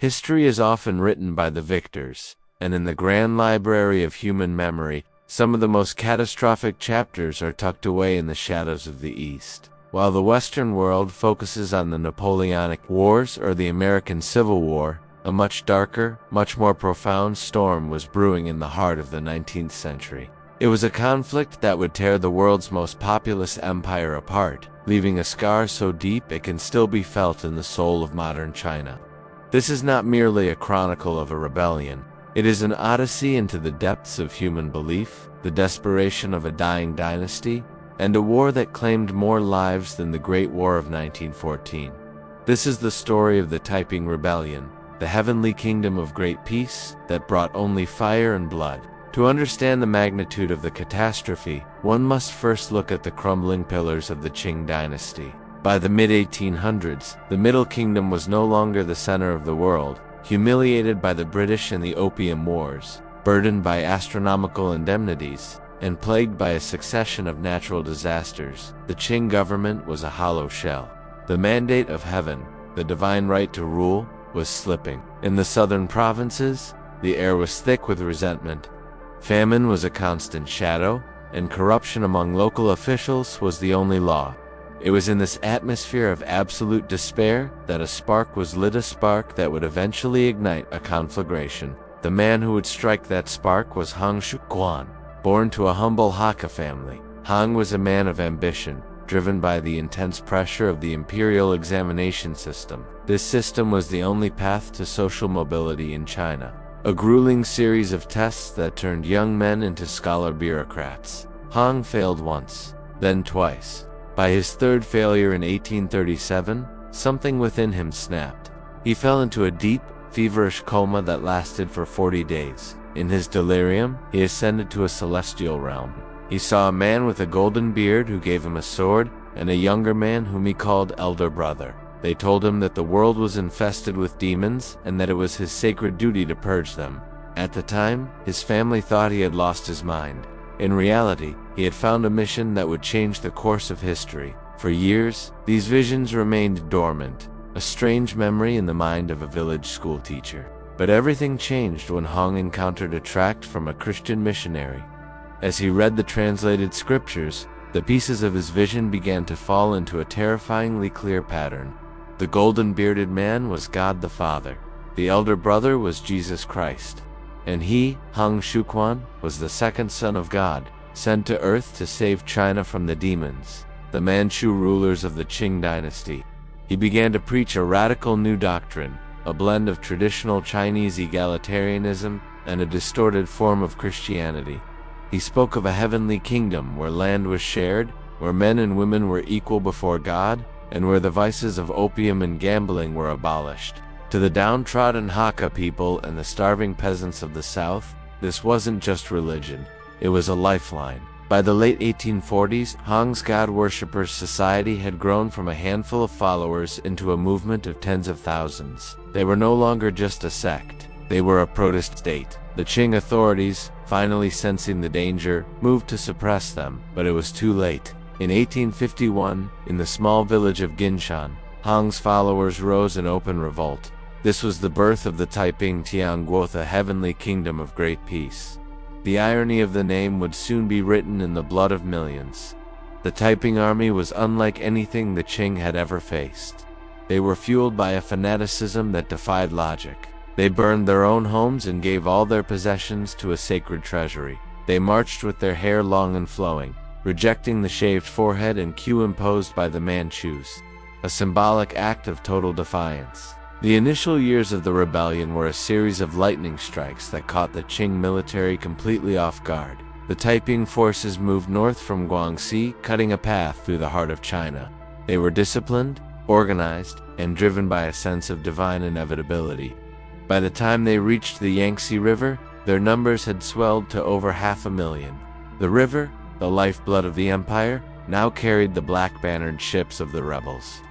History is often written by the victors, and in the grand library of human memory, some of the most catastrophic chapters are tucked away in the shadows of the East. While the Western world focuses on the Napoleonic Wars or the American Civil War, a much darker, much more profound storm was brewing in the heart of the 19th century. It was a conflict that would tear the world's most populous empire apart, leaving a scar so deep it can still be felt in the soul of modern China. This is not merely a chronicle of a rebellion. It is an odyssey into the depths of human belief, the desperation of a dying dynasty, and a war that claimed more lives than the Great War of 1914. This is the story of the Taiping Rebellion, the heavenly kingdom of great peace that brought only fire and blood. To understand the magnitude of the catastrophe, one must first look at the crumbling pillars of the Qing dynasty. By the mid-1800s, the Middle Kingdom was no longer the center of the world, humiliated by the British and the Opium Wars, burdened by astronomical indemnities, and plagued by a succession of natural disasters. The Qing government was a hollow shell. The mandate of heaven, the divine right to rule, was slipping. In the southern provinces, the air was thick with resentment. Famine was a constant shadow, and corruption among local officials was the only law. It was in this atmosphere of absolute despair that a spark was lit, a spark that would eventually ignite a conflagration. The man who would strike that spark was Xiuquan. Born to a humble Hakka family, Han was a man of ambition, driven by the intense pressure of the imperial examination system. This system was the only path to social mobility in China, a grueling series of tests that turned young men into scholar bureaucrats. Han failed once, then twice. By his third failure in 1837, something within him snapped. He fell into a deep, feverish coma that lasted for 40 days. In his delirium, he ascended to a celestial realm. He saw a man with a golden beard who gave him a sword, and a younger man whom he called elder brother. They told him that the world was infested with demons, and that it was his sacred duty to purge them. At the time, his family thought he had lost his mind. In reality, he had found a mission that would change the course of history. For years, these visions remained dormant, a strange memory in the mind of a village school teacher. But everything changed when Hong encountered a tract from a Christian missionary. As he read the translated scriptures, the pieces of his vision began to fall into a terrifyingly clear pattern. The golden-bearded man was God the Father. The elder brother was Jesus Christ. And he, Hong Xiuquan, was the second son of God, sent to earth to save China from the demons, the Manchu rulers of the Qing dynasty. He began to preach a radical new doctrine, a blend of traditional Chinese egalitarianism and a distorted form of Christianity. He spoke of a heavenly kingdom where land was shared, where men and women were equal before God, and where the vices of opium and gambling were abolished. To the downtrodden Hakka people and the starving peasants of the South, this wasn't just religion, it was a lifeline. By the late 1840s, Hong's God Worshippers Society had grown from a handful of followers into a movement of tens of thousands. They were no longer just a sect, they were a protest state. The Qing authorities, finally sensing the danger, moved to suppress them, but it was too late. In 1851, in the small village of Ginshan, Hong's followers rose in open revolt. This was the birth of the Taiping Tianguo, the heavenly kingdom of great peace. The irony of the name would soon be written in the blood of millions. The Taiping army was unlike anything the Qing had ever faced. They were fueled by a fanaticism that defied logic. They burned their own homes and gave all their possessions to a sacred treasury. They marched with their hair long and flowing, rejecting the shaved forehead and queue imposed by the Manchus, a symbolic act of total defiance. The initial years of the rebellion were a series of lightning strikes that caught the Qing military completely off guard. The Taiping forces moved north from Guangxi, cutting a path through the heart of China. They were disciplined, organized, and driven by a sense of divine inevitability. By the time they reached the Yangtze River, their numbers had swelled to over 500,000. The river, the lifeblood of the empire, now carried the black-bannered ships of the rebels.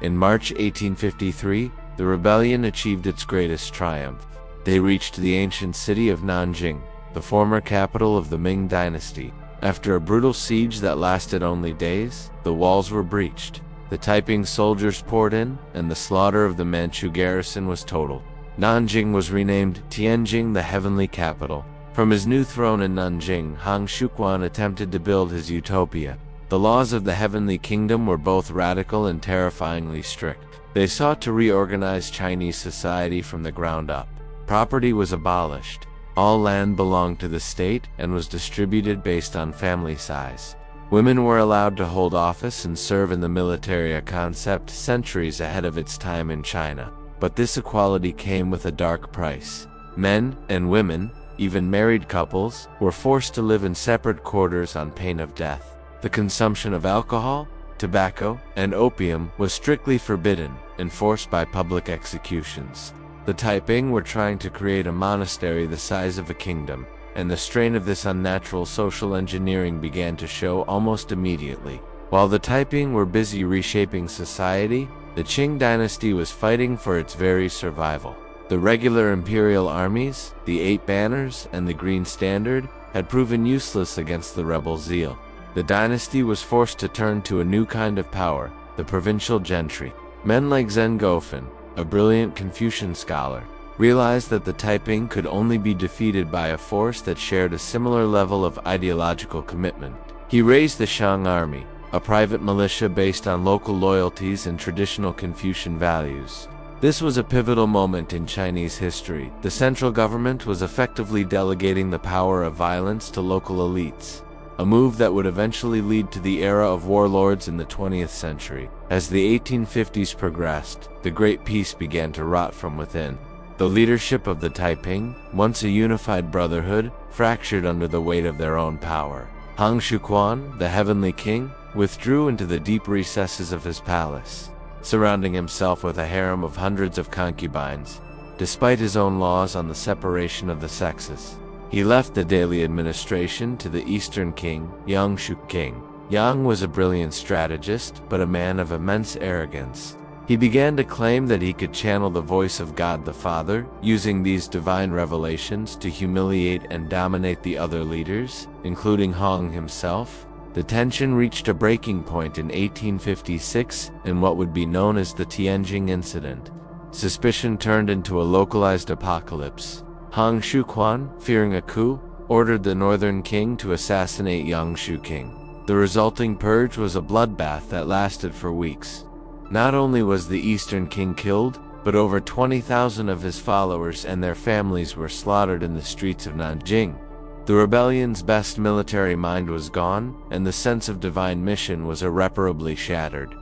In March 1853, the rebellion achieved its greatest triumph. They reached the ancient city of Nanjing, the former capital of the Ming Dynasty. After a brutal siege that lasted only days, the walls were breached. The Taiping soldiers poured in, and the slaughter of the Manchu garrison was total. Nanjing was renamed Tianjing, the heavenly capital. From his new throne in Nanjing, Xiuquan attempted to build his utopia. The laws of the heavenly kingdom were both radical and terrifyingly strict. They sought to reorganize Chinese society from the ground up. Property was abolished. All land belonged to the state and was distributed based on family size. Women were allowed to hold office and serve in the military, a concept centuries ahead of its time in China. But this equality came with a dark price. Men and women, even married couples, were forced to live in separate quarters on pain of death. The consumption of alcohol, tobacco, and opium was strictly forbidden, enforced by public executions. The Taiping were trying to create a monastery the size of a kingdom, and the strain of this unnatural social engineering began to show almost immediately. While the Taiping were busy reshaping society, the Qing dynasty was fighting for its very survival. The regular imperial armies, the Eight Banners, and the Green Standard had proven useless against the rebel zeal. The dynasty was forced to turn to a new kind of power, the provincial gentry. Men like Zhen Gofan, a brilliant Confucian scholar, realized that the Taiping could only be defeated by a force that shared a similar level of ideological commitment. He raised the Shang army, a private militia based on local loyalties and traditional Confucian values. This was a pivotal moment in Chinese history. The central government was effectively delegating the power of violence to local elites, a move that would eventually lead to the era of warlords in the 20th century. As the 1850s progressed, the Great Peace began to rot from within. The leadership of the Taiping, once a unified brotherhood, fractured under the weight of their own power. Xiuquan, the heavenly king, withdrew into the deep recesses of his palace, surrounding himself with a harem of hundreds of concubines, despite his own laws on the separation of the sexes. He left the daily administration to the Eastern king, Yang Xiuqan. Yang was a brilliant strategist, but a man of immense arrogance. He began to claim that he could channel the voice of God the Father, using these divine revelations to humiliate and dominate the other leaders, including Hong himself. The tension reached a breaking point in 1856 in what would be known as the Tianjing incident. Suspicion turned into a localized apocalypse. Xiuquan, fearing a coup, ordered the northern king to assassinate Yang Xiuqan. The resulting purge was a bloodbath that lasted for weeks. Not only was the eastern king killed, but over 20,000 of his followers and their families were slaughtered in the streets of Nanjing. The rebellion's best military mind was gone, and the sense of divine mission was irreparably shattered.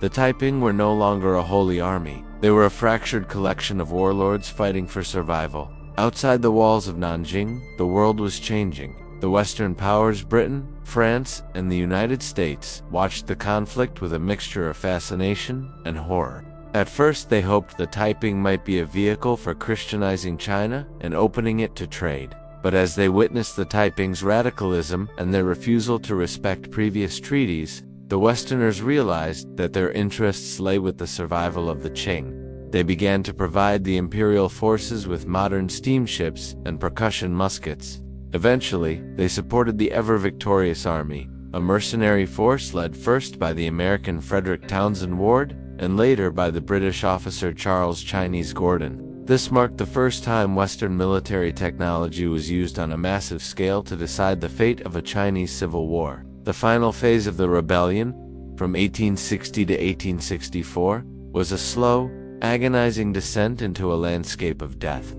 The Taiping were no longer a holy army. They were a fractured collection of warlords fighting for survival. Outside the walls of Nanjing, the world was changing. The Western powers, Britain, France, and the United States, watched the conflict with a mixture of fascination and horror. At first, they hoped the Taiping might be a vehicle for Christianizing China and opening it to trade. But as they witnessed the Taiping's radicalism and their refusal to respect previous treaties, the Westerners realized that their interests lay with the survival of the Qing. They began to provide the imperial forces with modern steamships and percussion muskets. Eventually, they supported the ever-victorious army, a mercenary force led first by the American Frederick Townsend Ward and later by the British officer Charles Chinese Gordon. This marked the first time Western military technology was used on a massive scale to decide the fate of a Chinese civil war. The final phase of the rebellion, from 1860 to 1864, was a slow, agonizing descent into a landscape of death.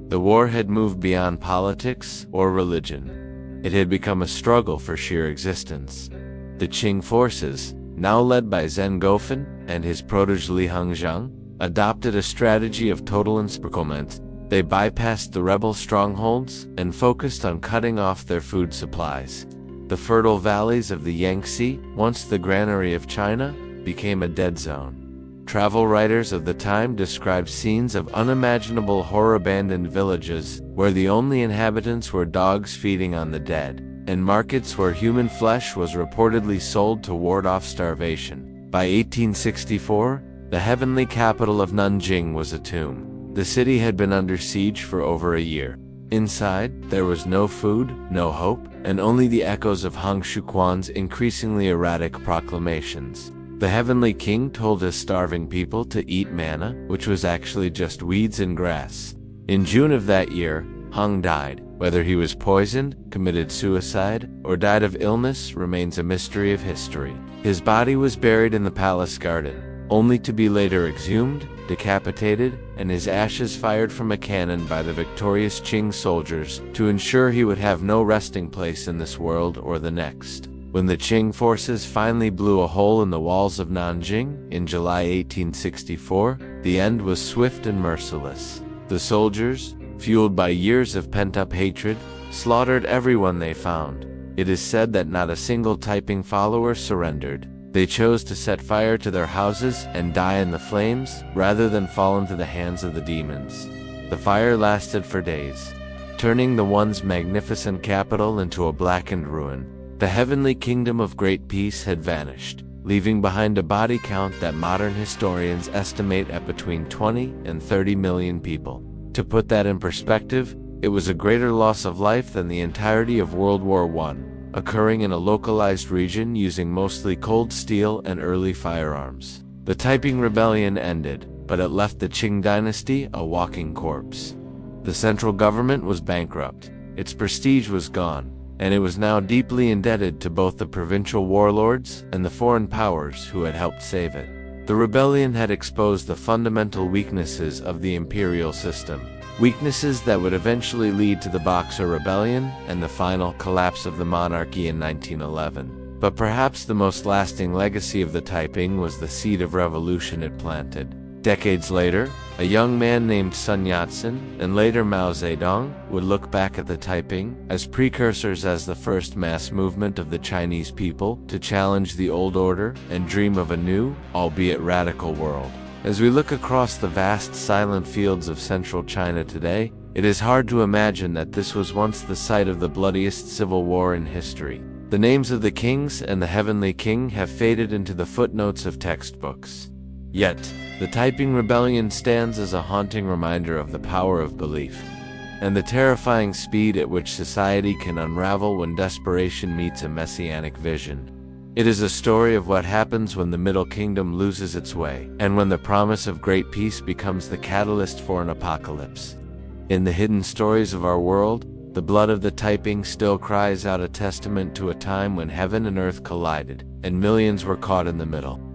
The war had moved beyond politics or religion. It had become a struggle for sheer existence. The Qing forces, now led by Zhen Gofan and his protege Li Hongzhang, adopted a strategy of total encirclement. They bypassed the rebel strongholds and focused on cutting off their food supplies. The fertile valleys of the Yangtze, once the granary of China, became a dead zone. Travel writers of the time described scenes of unimaginable horror, abandoned villages where the only inhabitants were dogs feeding on the dead, and markets where human flesh was reportedly sold to ward off starvation. By 1864, the heavenly capital of Nanjing was a tomb. The city had been under siege for over a year. Inside, there was no food, no hope, and only the echoes of Xiuquan's increasingly erratic proclamations. The Heavenly King told his starving people to eat manna, which was actually just weeds and grass. In June of that year, Hung died. Whether he was poisoned, committed suicide, or died of illness remains a mystery of history. His body was buried in the palace garden, only to be later exhumed, decapitated, and his ashes fired from a cannon by the victorious Qing soldiers to ensure he would have no resting place in this world or the next. When the Qing forces finally blew a hole in the walls of Nanjing in July 1864, the end was swift and merciless. The soldiers, fueled by years of pent-up hatred, slaughtered everyone they found. It is said that not a single Taiping follower surrendered. They chose to set fire to their houses and die in the flames rather than fall into the hands of the demons. The fire lasted for days, turning the once magnificent capital into a blackened ruin. The heavenly kingdom of great peace had vanished, leaving behind a body count that modern historians estimate at between 20 and 30 million people. To put that in perspective, it was a greater loss of life than the entirety of World War I, occurring in a localized region using mostly cold steel and early firearms. The Taiping Rebellion ended, but it left the Qing dynasty a walking corpse. The central government was bankrupt, its prestige was gone, and it was now deeply indebted to both the provincial warlords and the foreign powers who had helped save it. The rebellion had exposed the fundamental weaknesses of the imperial system, weaknesses that would eventually lead to the Boxer Rebellion and the final collapse of the monarchy in 1911. But perhaps the most lasting legacy of the Taiping was the seed of revolution it planted. Decades later, a young man named Sun Yat-sen, and later Mao Zedong, would look back at the Taiping as precursors as the first mass movement of the Chinese people to challenge the old order and dream of a new, albeit radical world. As we look across the vast silent fields of central China today, it is hard to imagine that this was once the site of the bloodiest civil war in history. The names of the kings and the heavenly king have faded into the footnotes of textbooks. Yet, the Taiping Rebellion stands as a haunting reminder of the power of belief, and the terrifying speed at which society can unravel when desperation meets a messianic vision. It is a story of what happens when the Middle Kingdom loses its way, and when the promise of great peace becomes the catalyst for an apocalypse. In the hidden stories of our world, the blood of the Taiping still cries out a testament to a time when heaven and earth collided, and millions were caught in the middle.